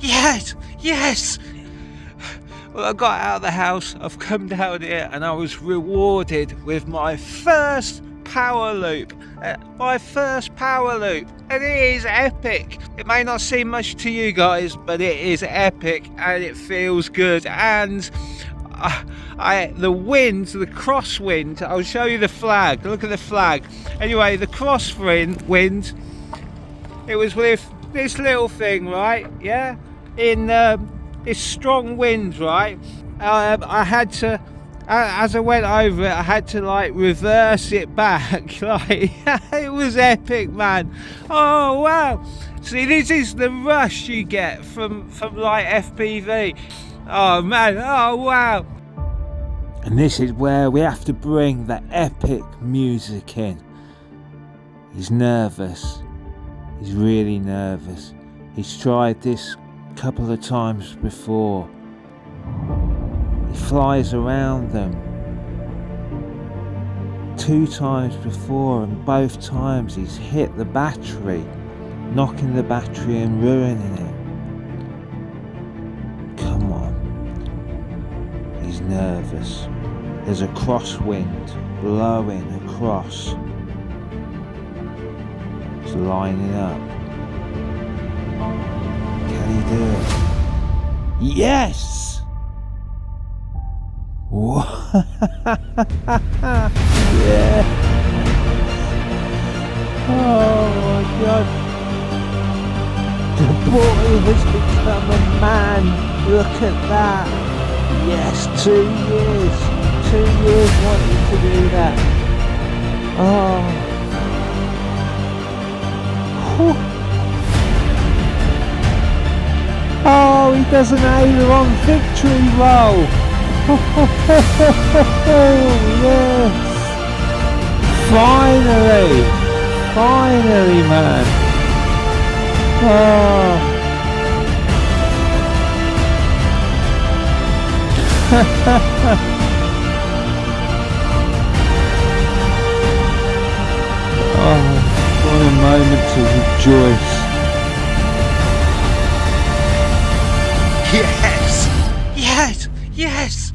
Yes! Yes! Well, I got out of the house, I've come down here, and I was rewarded with my first power loop. My first power loop. And it is epic. It may not seem much to you guys, but it is epic and it feels good. And the wind, the crosswind, I'll show you the flag. Look at the flag. Anyway, the crosswind, it was with this little thing, right? Yeah? In this strong wind, right? I had to, as I went over it, I had to like reverse it back. Like, it was epic, man. Oh wow! See, this is the rush you get from like FPV. Oh man! Oh wow! And this is where we have to bring the epic music in. He's nervous. He's really nervous. He's tried this a couple of times before. He flies around them 2 times before, and both times he's hit the battery, knocking the battery and ruining it. Come on. He's nervous. There's a crosswind blowing across. He's lining up. Can he do it? Yes! Yeah. Oh my god. The boy has become a man. Look at that. Yes, 2 years. 2 years wanting to do that. Oh. Oh, he does an aileron victory roll. Yes. Finally, man. Oh. Oh, what a moment to rejoice. Yes! Yes! Yes!